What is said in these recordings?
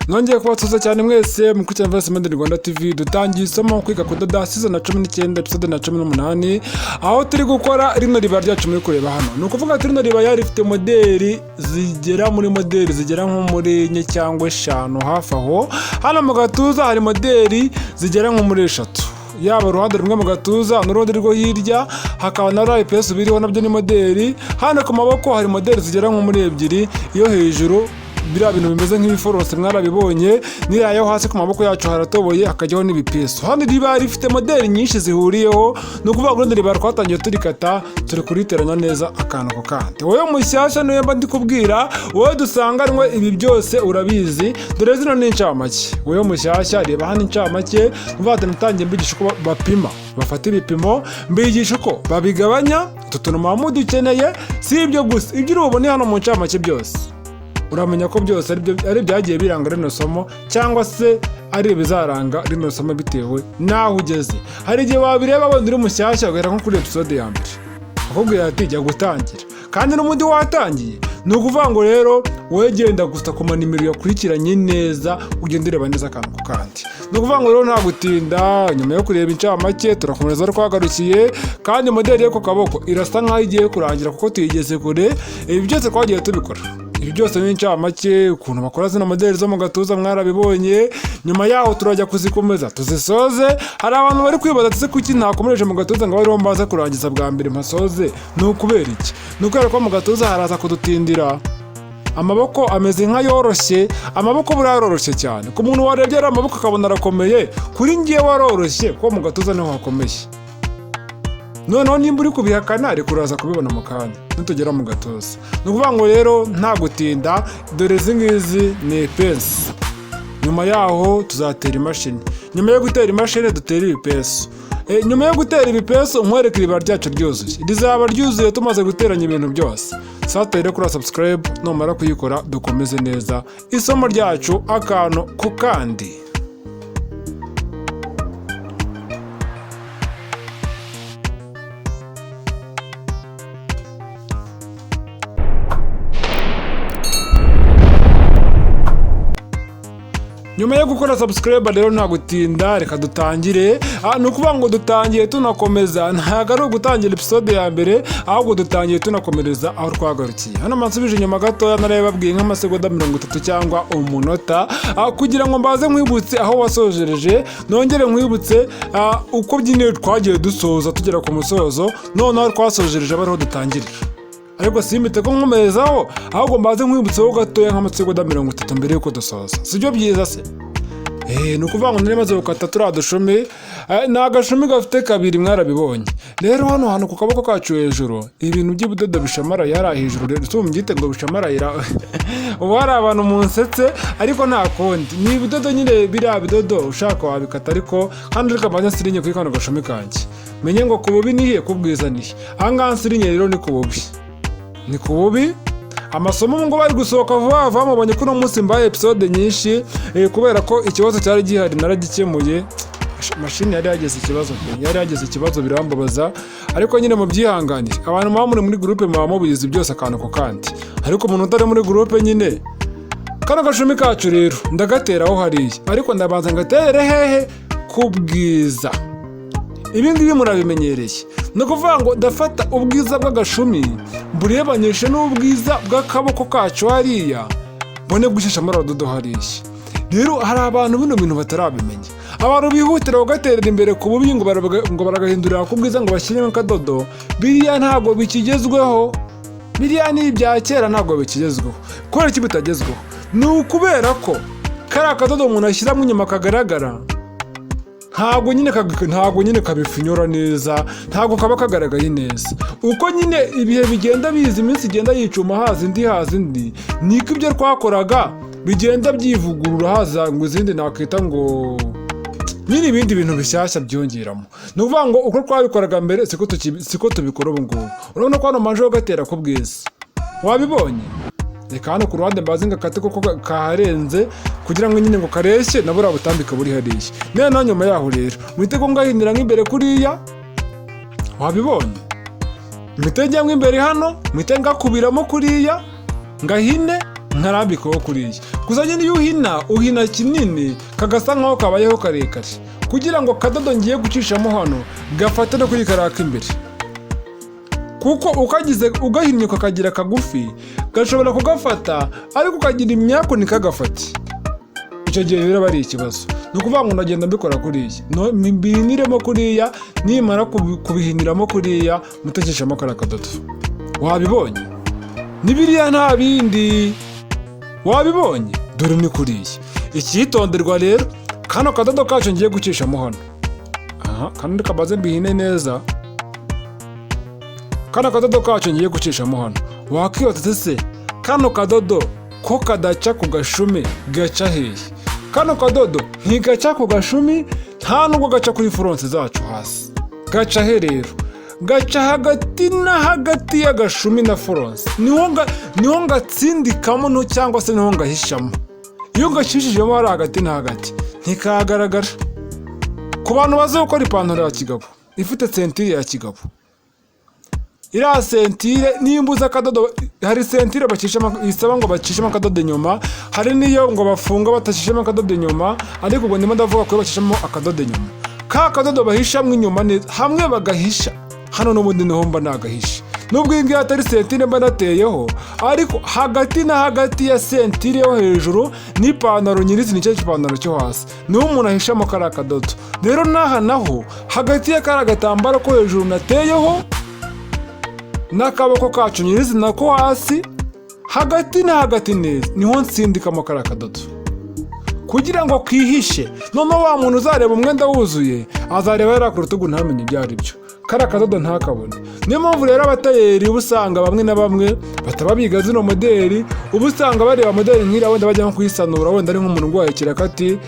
Nongeye kubasuhuza cyane mwese mukurikirana moderi Rwanda TV. Dutangiye isomo kwiga kudoda season 19 episode na 18, aho turi gukora rino riba ryacu muri kureba hano. Ni ukuvuga rino riba rifite moderi zigera muri moderi zigera nko muri 4 cyangwa 5 hafi aho. Hano mu gatuza hari moderi zigera nko muri 3. Yaba uruhande rumwe mu gatuza n'urundi rwo hirya, hakaba na rifite biriho nabyo ni moderi. Hano ku maboko hari moderi zigera nko muri 2, iyo hejuru bira bintu bimeze nk'ibiforose mwarabibonye, nirayo hasi ku maboko yacu haratoboye hakajyaho n'ibipeso. Hano riba rifite moderi nyinshi zihuriyeho, no kuvuga ngo riba twatangiye turikata, turi kuriteranya neza akantu ko kandi. Wowe mushyashya niyo mba ndi kubwira, wowe dusanganwe ibi byose urabizi, dore zino ni incamake. Wowe mushyashya reba hano incamake, mvate natangiye mbigisha uko bapima, bafata ibipimo, mbigisha uko babigabanya, tutuntu Mahmud ukeneye. Si ibyo gusa, ibyo urubone hano mu ncamake byose uramenya ko byose ari byagiye biranga rino somo, cyangwa se ari ibizaranga rino somo bitewe naho ugeze. Hari igihe wabireba wenda uri mushyashya ugera nko kuri episode ya mbere, akubwira ati jya gutangira, kandi n'umundi watangiye. Ni ukuvuga ngo rero wowe genda gusa ku manimero yakurikiranye neza, ugenda ureba neza akantu ku kandi. Ni ukuvuga ngo rero nta gutinda, nyuma yo kureba incamake turakomeza twagarukiye, kandi moderi yo ku kaboko irasa nkaho igiye kurangira kuko tuyigeze kure. Ibi byose twagiye tubikora, ibi byose ni incamake ukuntu bakora zino moderi zo mu gatuza mwarabibonye. Nyuma yaho turajya kuzikomeza tuzisoze. Hari abantu bari kwibaza ati se kuki ntakomereje mu gatuza ngo bariho mbaza kurangiza bwa mbere mpasoze? Ni ukubera iki? Ni ukubera ko mu gatuza haraza kudutindira. Amaboko ameze nk'ayoroshye, amaboko buraroroshye cyane. Ku muntu warebye ari amaboko akabona arakomeye, kuri ngiye waroroshye kuko mu gatuza niho hakomeye. Noneho nimba uri kubihakana ariko uraza kubibona mu kanya nitugera mu gatuza. Ni ukuvuga ngo rero nta gutinda, dore izi ngizi ni ipensi. Nyuma yaho tuzatera imashini. Nyuma yo gutera imashini dutera ibipeso. Nyuma yo gutera ibipeso nkwereka iriba ryacu ryuzuye. Rizaba ryuzuye tumaze guteranya ibintu byose. Satire kuri subscribe, numara kuyikora dukomeze neza isomo ryacu akantu ku kandi. Nyuma yo gukora subscribe rero nta gutinda, reka dutangire. Ni ukuvuga ngo dutangiye tunakomeza, ntabwo ari ugutangira episode ya mbere, ahubwo dutangiye tunakomereza aho twagarukiye. Hano mansubije inyuma gatoya narababwiye nk'amasegonda 30 cyangwa umunota, kugira ngo mbaze nkwibutse aho wasojereje, nongere nkwibutse uko byine twagiye dusoza tugera ku musozo, noneho twasojereje bariho dutangirira. Ariko simite ko nkomerezaho, ahubwo mbaze nkwibutseho gatoya nk'amasegonda 30 mbere yuko dusoza. Sibyo byiza se? Ni ukuvuga ngo nari maze gukata turadushumi, ni agashumi gafite 2 mwarabibonye. Rero hano hantu ku kaboko kacu hejuru ibintu by'ubudodo bishamara yari hejuru. Rero tumbyite ngo bishamarayira. Ubu hari abantu munsetse, ariko nta kondi. Ni ubudodo nyine biriya bidodo ushaka wabikata, ariko kandi reka mbanze nsirinye kuri kano gashumi kanjye. Menye ngo kububi nihe kubwizaniye. Ahangaha nsirinye rero ni kububi. Ni kububi. Amasomo ngo bari gusohoka vuba vuba, mubonye ko no munsi mbaye episode nyinshi, kubera ko ikibazo cyari gihari naragikemuye. Mashini yari yageze ikibazo birambabaza, ariko nyine mu byihanganire. Abantu baba muri groupe mwa mubizi byose akantu ko kandi, ariko umuntu utari muri groupe nyine kana gashumi kacu rero ndagateraho hariya, ariko ndabanza ngatere hehe kubwiza. Ibi ngibi murabimenyereye. No kuvuga ngo ndafata ubwiza bw'agashumi burebanyishe n'ubwiza bw'akaboko kacu hariya, bone gushisha maradodo hariya. Rero hari abantu bino bintu batarabimenya. Abantu bihutira ugaterera imbere ku bubi ngo baragahindurira ku bwiza ngo bashyiremo akadodo. Biriya ntabwo bikigezweho. Biriya ni ibya kera, ntabwo bikigezweho. Kubera iki bitagezweho? Ni ukubera ko kari akadodo umuntu ashyiramo inyuma kagaragara, ntabwo nyine kabifinyura neza, ntabwo kaba kagaragaye neza. Uko nyine ibihe bigenda biza, iminsi igenda yicuma, haza indi, niko ibyo twakoraga bigenda byivugurura, haza ngo izindi nakwita ngo nyine ibindi bintu bishyashya byongeramo. Ni ukuvuga ngo uko twabikoraga mbere siko tubikora ubu ngubu. Urabona ko hano manje ho gatera ku bwiza, wabibonye? Reka hano ku ruhande mbaze ngakate koko kaharenze, kugira ngo nyine ngo kareshye nabura butambika buri hariya. Noneho nyuma yaho rero mwite ko ngahindira nk'imbere kuriya, wabibonye? Mwite njya nk'imbere hano, mwite ngakubiramo kuriya, ngahine nkarambikaho kuriya. gusa nyine iyo uhina kinini kagasa nkaho kabayeho karekare kugira ngo akadodo ngiye gucishamo hano gafate no kuri kariya k'imbere, kuko ugahinnye ukakagira kagufi gashobora kugafata ariko ukagira imyaku ntikagafate, icyo gihe rero aba ari ikibazo. Ni ukuvuga ngo ndagenda mbikora kuriya, mbihiniremo kuriya, nimara kubihiniramo kuriya mutekeshamo kariya kadodo. Wabibonye n'ibiriya nta bindi, wabibonye dore ni kuriya. Icyitonderwa rero, kano kadodo kacu ngiye gucishamo hano, kandi kabaze mbihine neza, kano kadodo kacu ngiye gucishamo hano. Wakwibaza se kano kadodo ko kadaca ku gashumi gaca hehe? Kano kadodo ntigaca ku gashumi, nta nubwo gaca kuri furonse zacu hasi. Gaca he rero? Gaca hagati na hagati y'agashumi na furonse, niho ngatsindikamo cyangwa se niho ngahishamo. Iyo gacishijemo hari hagati na hagati ntikagaragara. Ku bantu bazi gukora ipantaro ya kigabo ifite sentire ya kigabo, iriya sentire nimbuza akadodo, hari sentire isaba ngo bacishemo akadodo inyuma, hari n'iyo ngo bafunga batacishemo akadodo inyuma, ariko ubwo ndimo ndavuga ko bacishamo akadodo inyuma. Ka kadodo bahishamo inyuma neza, hamwe bagahisha hano n'ubundi niho mba nagahisha. Nubwo iyi ngiyi atari sentire mba nateyeho, ariko hagati na hagati ya sentire yo hejuru n'ipantaro nyirizina, nicyo cy'ipantaro cyo hasi niho umuntu ahishamo kariya kadodo. Rero n'aha naho hagati ya kariya gatambaro ko hejuru nateyeho n'akaboko kacu nyirizina ko hasi, hagati na hagati neza niho nsindikamo kariya kadodo kugira ngo kihishe. Noneho wa muntu uzareba umwenda wuzuye azareba yari ku rutugu ntamenye ibyo ari byo, kariya kadodo ntakabone. Niyo mpamvu rero abatayeri uba usanga bamwe na bamwe bataba biga zino moderi, uba usanga bareba moderi nk'iriya wenda bajya nko kuyisanura, wenda ari nk'umuntu urwaye kirakati,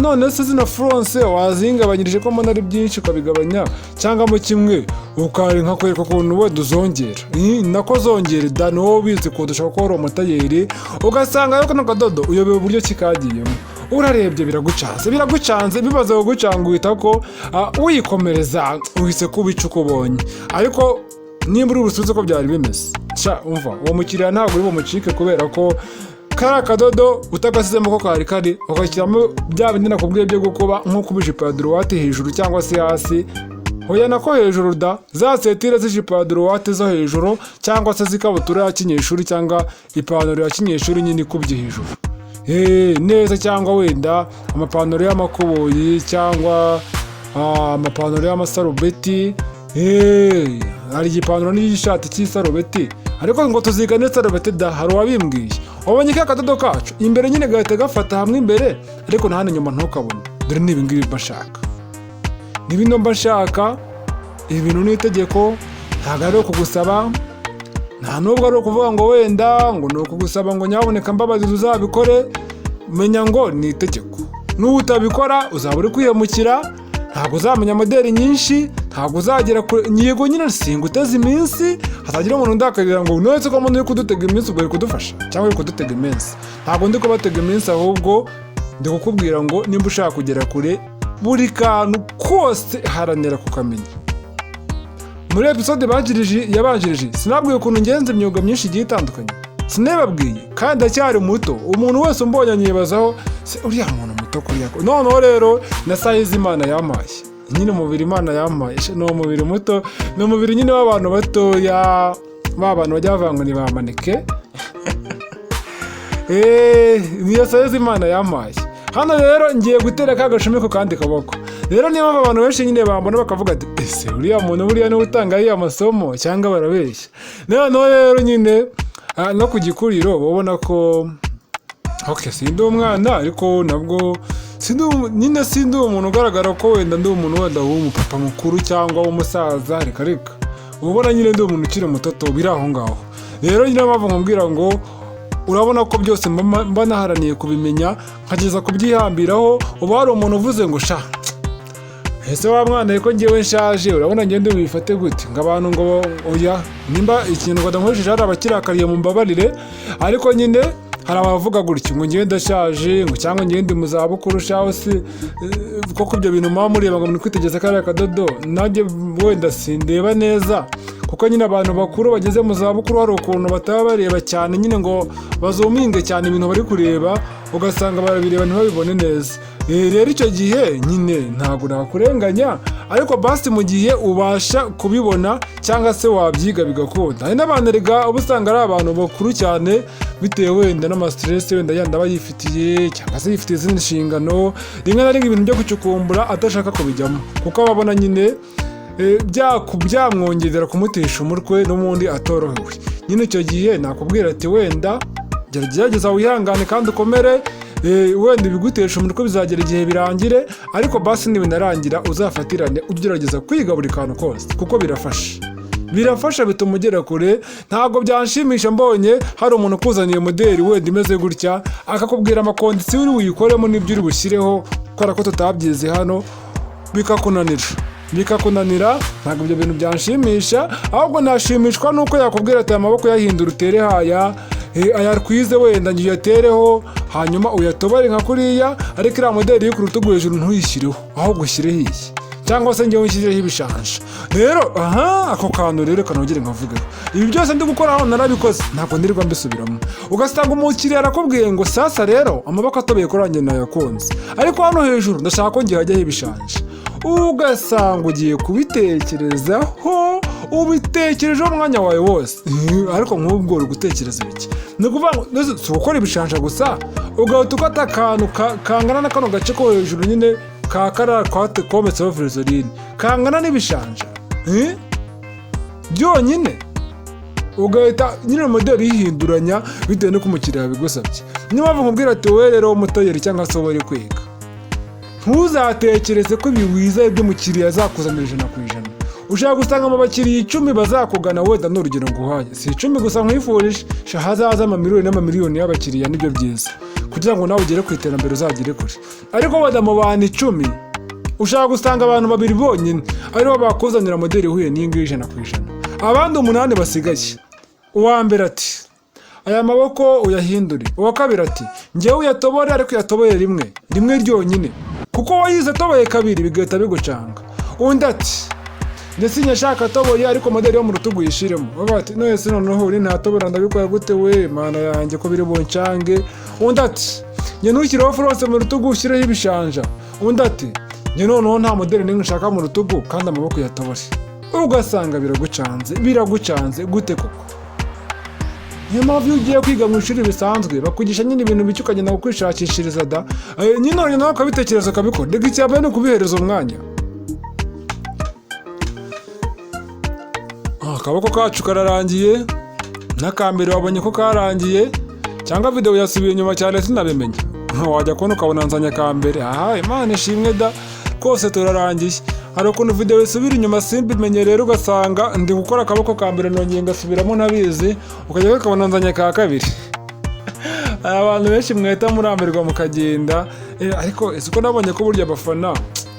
none se zino furonse wazingabanyirije ko mbona ari byinshi ukabigabanya cyangwa mu kimwe ukarenka kwereka ukuntu wenda uzongera, nako zongera da ni wowe ubizi kudusha kuko uri umutayeri, ugasanga yo kano kadodo uyobewe uburyo kikagiyemo. Urarebye biragucanze bibaze kugucanga uhita ko uyikomereza uhise kubica uko ubonye, ariko nimba uri busubize ko byari bimeze umva uwo mukiriya ntabwo uri bumucike, kubera ko kariya kadodo utagasizemo ko kari ugashyiramo bya bindi nakubwiye byo gukuba nko kuba ijipo ya duruwate hejuru cyangwa se hasi, hoya nako hejuru da, za sentire z'ijipo ya duruwate zo hejuru cyangwa se z'ikabutura ya kinyeshuri cyangwa ipantaro ya kinyeshuri nyine ikubye hejuru neza, cyangwa wenda amapantaro y'amakoboyi cyangwa amapantaro y'amasarubeti, hari igipantaro n'igishati cy'isarubeti, ariko ngo tuzigane sarubeti da, hari uwabimbwiye. Wabonye ka kadodo kacu imbere nyine gahita gafata hamwe imbere, ariko na hano inyuma ntukabone. Dore ni ibi ngibi mbashaka, ni bino mbashaka. Ibi bintu ni itegeko, ntabwo ari ukugusaba, nta nubwo ari ukuvuga ngo wenda ngo ni ukugusaba ngo nyaboneka mbabazi uzabikore. Menya ngo ni itegeko, n'ubu utabikora uzaba uri kwiyemukira, ntabwo uzamenya moderi nyinshi, ntabwo uzagera yego nyine singuteze iminsi, hatagira umuntu ndakarira ngo none ko muntu uri kudutega iminsi ubwo uri kudufasha cyangwa uri kudutega iminsi. Ntabwo ndi kubatega iminsi, ahubwo ndi kukubwira ngo nimba ushaka kugera kure buri kantu kose haranira kukamenya. Muri episode yabanjirije sinabwiye ukuntu ngenza imyuga myinshi igiye itandukanye, sinababwiye kandi ndacyari muto. Umuntu wese umbonye anyibazaho uriya muntu muto kuriya. Noneho rero na sayizi Imana yampaye, nyine umubiri Imana yampaye ni umubiri muto, ni umubiri nyine w'abantu batoya, b'abantu bajya bavuga ngo ni ba maneke niyo sayizi Imana yampaye. Hano rero ngiye gutereka agashumi ku kandi kaboko. Rero niba abantu benshi nyine bambona bakavuga ati ese uriya muntu buriya niwe utanga ariya masomo cyangwa barabeshya. Noneho rero nyine no ku gikuriro babona ko sindi umwana, ariko nabwo sindi umuntu ugaragara ko wenda ndi umuntu wenda w'umupapa mukuru cyangwa w'umusaza, reka ubona nyine ndi umuntu ukiri mutoto biri aho ngaho. Rero nyine mpamvu nkubwira ngo urabona ko byose mba naharaniye kubimenya nkageza kubyihambiraho. Uba hari umuntu uvuze ngo sha ese wa mwana ko ngewe nshaje, urabona ngende wifate gute ng'abantu ngo oya, nimba ikintu nkoresheje hari abakirakariye mu mbabarire, ariko nyine hari abavuga gutyo ngo ngende ndashaje ngo cyangwa ngende mu zabukuru shaho se koko ibyo bintu muba mureba ngo muri kwitegeza kariya kadodo, nanjye wenda sindeba neza kuko nyine abantu bakuru bageze mu zabukuru hari ukuntu bataba bareba cyane nyine ngo bazuminge cyane ibintu bari kureba, ugasanga barabireba ntibabibone neza. Rero icyo gihe nyine ntabwo nakurenganya, ariko basi mu gihe ubasha kubibona cyangwa se wabyiga bigakunda. Hari n'abantu rega uba usanga ari abantu bakuru cyane bitewe wenda n'amastress wenda yandi aba yifitiye cyangwa se yifitiye izindi nshingano, rimwe na rimwe ibintu byo gucukumbura adashaka kubijyamo kuko ababona nyine byamwongerera kumutesha umutwe n'ubundi atorohewe. Nyine icyo gihe nakubwira ati wenda gerageza wihangane kandi ukomere, wenda ibigutesha umutwe bizagera igihe birangire, ariko basi nibinarangira uzafatirane ugerageza kwiga buri kantu kose kuko birafasha bituma ugera kure. Ntabwo byanshimisha mbonye hari umuntu ukuzaniye moderi wenda imeze gutya akakubwira amakondisiyo uri buyikoremo n'ibyo uri bushyireho kubera ko tutabyize hano bikakunanira. Ntabwo ibyo bintu byanshimisha, ahubwo nashimishwa nuko yakubwira ati amaboko yahindura utere haya, ayarwize wenda ngiye uyatereho hanyuma uyatobore nka kuriya, ariko iriya moderi yo ku rutugu hejuru ntuyishyireho ahubwo ushyireho iyi cyangwa se ngewe nshyireho ibishanja. Rero ako kantu rero kanogere nkavugeho. Ibi byose ndi gukora aho narabikoze, ntabwo ndirirwa mbisubiramo. Ugasanga umukiriya arakubwiye ngo sasa rero amaboko atobeye kuri njye nayakunze, ariko hano hejuru ndashaka ko ngiye hajyaho ibishanja. Ugasanga ugiye kubitekerezaho, ubitekerejeho umwanya wawe wose, ariko nk'ubwo uri gutekereza ibiki? Ni ukuvuga ngo si gukora ibishanja gusa, ugahita ukata akantu kangana na kano gace ko hejuru nyine ka kariya kometseho virizoline kangana n'ibishanja byonyine, ugahita nyine moderi yihinduranya bitewe n'uko umukiriya yabigusabye. Niyo mpamvu nkubwira ati wowe rero umutayeri cyangwa se wowe uri kwiga, ntuzatekereze ko ibi wiza ibyo umukiriya azakuzanira 100%. Ushaka gusanga mu bakiriya 10 bazakugana, wenda n'urugero nguhaye si 10 gusa nkwifurije, hazaza amamiliyoni n'amamiliyoni y'abakiriya, nibyo byiza kugira ngo nawe ugere ku iterambere uzagire kure. Ariko wenda mu bantu 10 ushaka gusanga abantu 2 bonyine aribo bakuzanira moderi ihuye n'iyi ngiyi 100%, abandi 8 basigaye. Uwa mbere ati aya maboko uyahindure, uwa kabiri ati ngewe uyatobore ariko uyatoboye rimwe ryonyine kuko wayize atoboye kabiri bigahita bigucanga. Undi ati ndetse nyashaka atoboye ariko moderi yo mu rutugu yishiremo. Bavuga ati none se noneho uri ntatobora ndabikora gute we mana yanjye ko biri buncange. Undi ati njye ntushyireho forose mu rutugu ushyireho ibishanja. Undi ati njye noneho nta moderi n'imwe nshaka mu rutugu kandi amaboko yatobore. Ugasanga biragucanze gute koko? Niyo mpamvu iyo ugiye kwiga mu ishuri bisanzwe bakugisha nyine ibintu bike ukagenda kwishakishiriza da, nyine nawe ukabitekereza ukabikora. Ndega icyambere ni ukubihereza umwanya. Akaboko kacu kararangiye, n'akambere wabonye ko karangiye, cyangwa video yasubiye inyuma cyane sinabimenya. Wajya kubona ukabona nzanya akambere, Imana ishimwe da, kose turarangiye. Hari ukuntu video isubira inyuma simbimenye, rero ugasanga ndi gukora akaboko kambere nongeye ngasubiramo ntabizi, ukajya ukabona nzanya ka kabiri. Abantu benshi mweta muramirwa mukagenda, ariko isuko nabonye ko burya abafana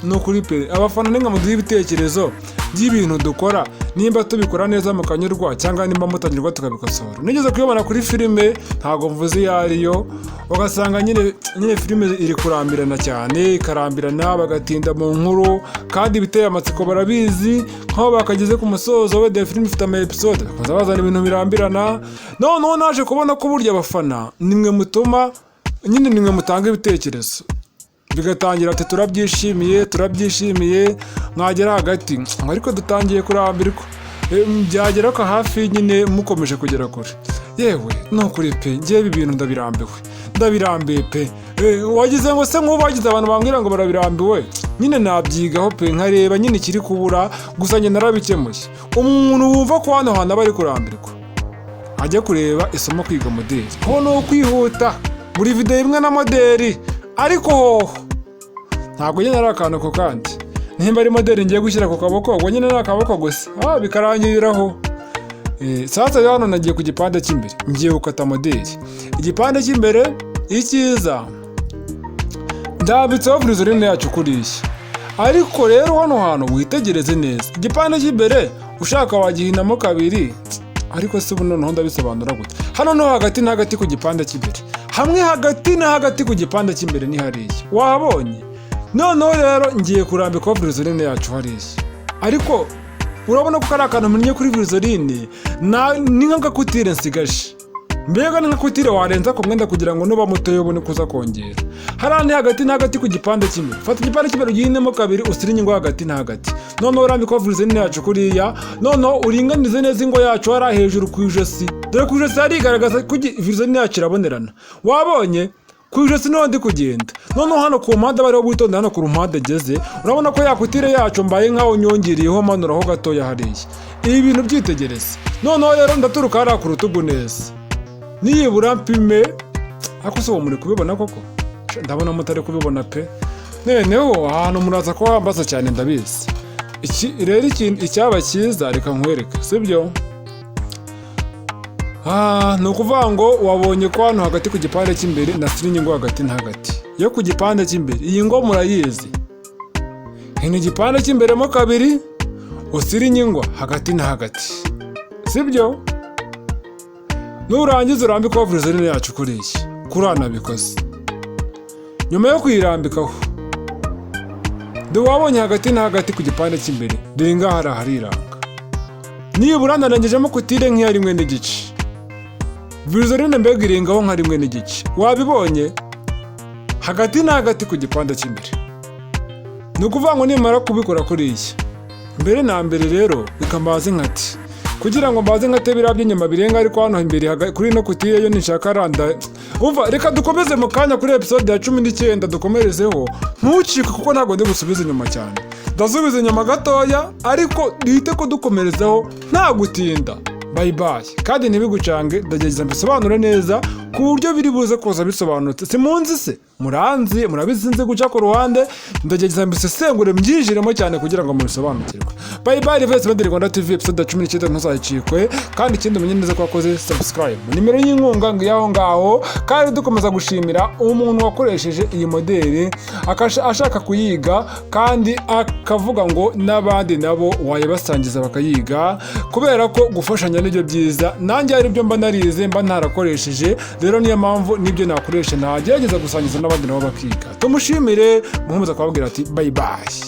n'ukuri pe, abafana ninga muduha ibitekerezo by'ibintu dukora, nimba tubikora neza mukanyurwa cyangwa nimba mutanyurwa tukabikosora. Nigeze kuyobona kuri filime, ntago mvuze iyo ariyo, ugasanga nyine filime iri kurambirana cyane, ikarambirana bagatinda mu nkuru, kandi biteye amatsiko barabizi, nkaho bakageze ku musozo we de filime ifite ama-episode bakaza bazana ibintu birambirana. Noneho naje kubona ko burya abafana nimwe mutanga ibitekerezo, bigatangira ati turabyishimiye, mwagera hagati ariko dutangiye kurambirwa, byagera ko hafi nyine mukomeje kugera kure. Yewe nukuri pe, ngiye ibi bintu ndabirambiwe pe. Wagize ngo se nk'ubu wagize abantu bambwira ngo barabirambiwe, nyine nabyigaho pe nkareba nyine ikiri kubura, gusa njye narabikemuye. Umuntu wumva ko hano hantu aba ari kurambirwa ajya kureba isomo kwiga moderi, ho no kwihuta buri video imwe na moderi. Ariko ntabwo nyine ari akantu ko kandi nimba ari moderi ngiye gushyira ku kaboko, ubwo nyine ari akaboko gusa bikarangiriraho. Sasa hano nagiye ku gipande cy'imbere, ngiye gukata moderi. Igipande cy'imbere icyiza ndabitseho virizoline yacu kuriya, ariko rero hano hantu witegereze neza. Igipande cy'imbere ushaka wagihinamo kabiri, ariko se ubu noneho ndabisobanura gute? Hano no hagati na hagati ku gipande cy'imbere, hamwe hagati na hagati ku gipande cy'imbere ni hariya, wabonye? Noneho rero ngiye kurambika virizoline yacu hariya, ariko urabona ko kari akantu mennye kuri virusorine ni nk'agakutire nsigaje, mbega ni nk'akutire warenza ku mwenda kugira ngo nuba mutoya ubone kuza kongera. Hariya ni hagati na hagati ku gipande kimwe, fata igipande kimwe ugihinemo kabiri usirinye ingwa hagati na hagati, noneho urambika virusorine yacu kuriya, noneho uringanize neza ingwa yacu hariya hejuru ku ijosi, dore ku ijosi harigaragaza ko virusorine yacu irabonerana, wabonye ku ijosi niho ndi kugenda. Noneho hano ku mpande bariho witonda, hano ku ruhande ageze urabona ko yakutire yacu mbaye nkaho nyongeriyeho manuraho gatoya hariya. Ibi bintu byitegereze. Noneho rero ndaturuka hariya ku rutugu neza, nibura mpime, ariko se uwo muri kubibona koko? Ndabona mutari kubibona pe. Noneho ahantu muraza ko wambaza cyane ndabizi. Rero icyaba cyiza reka nkwereke, sibyo? Ni ukuvuga ngo wabonye ko hano hagati ku gipande cy'imbere nasirinye ingwa hagati na hagati. Yo ku gipande cy'imbere iyi ngo murayizi, ni igipande cy'imbere mo kabiri usirinye ingwa hagati na hagati, sibyo? Nurangiza urambikaho virusorine yacu kuri iki, kurana bikoze. Nyuma yo kuyirambikaho wabonye hagati na hagati ku gipande cy'imbere dore ngaha hariranga, nibura narangijemo kutire nk'iya 1.5, virusorine mbega irengaho nka 1.5, wabibonye hagati na hagati ku gipande cy'imbere. Ni ukuvuga ngo nimara kubikora kuri iki, mbere na mbere rero bikambaze nkati, kugira ngo mbaze nkate biriya by'inyuma birenga, ariko hano imbere kuri no kutire yo nishaka randa. Umva, reka dukomeze mu kanya kuri episode ya 19 dukomerezeho, ntucike kuko ntabwo ndi gusubiza inyuma cyane, ndasubiza inyuma gatoya ariko duhite ko dukomerezaho nta gutinda. Bye bye, kandi ntibigucange, ndagerageza mbisobanure neza ku buryo biri buze kuza bisobanutse. Simunzi se muranzi, murabizinze guca ku ruhande, ndagerageza mbisesengure mbyinjiremo cyane kugira ngo mubisobanukirwe. Bye bye, rifite moderi Rwanda TV episode 19 ntuzayicikwe, kandi ikindi umenye neza ko wakoze subscribe. Nimero y'inkunga ngaho ngaho, kandi dukomeza gushimira umuntu wakoresheje iyi moderi ashaka kuyiga, kandi akavuga ngo n'abandi nabo wayibasangiza bakayiga, kubera ko gufashanya nibyo byiza. Nanjye hari ibyo mba narize mba ntarakoresheje, rero niyo mpamvu nibyo nakoresha nagerageza gusangiza n'abandi nabo bakiga. Tumushimire, muhumuza kubabwira ati bye bye.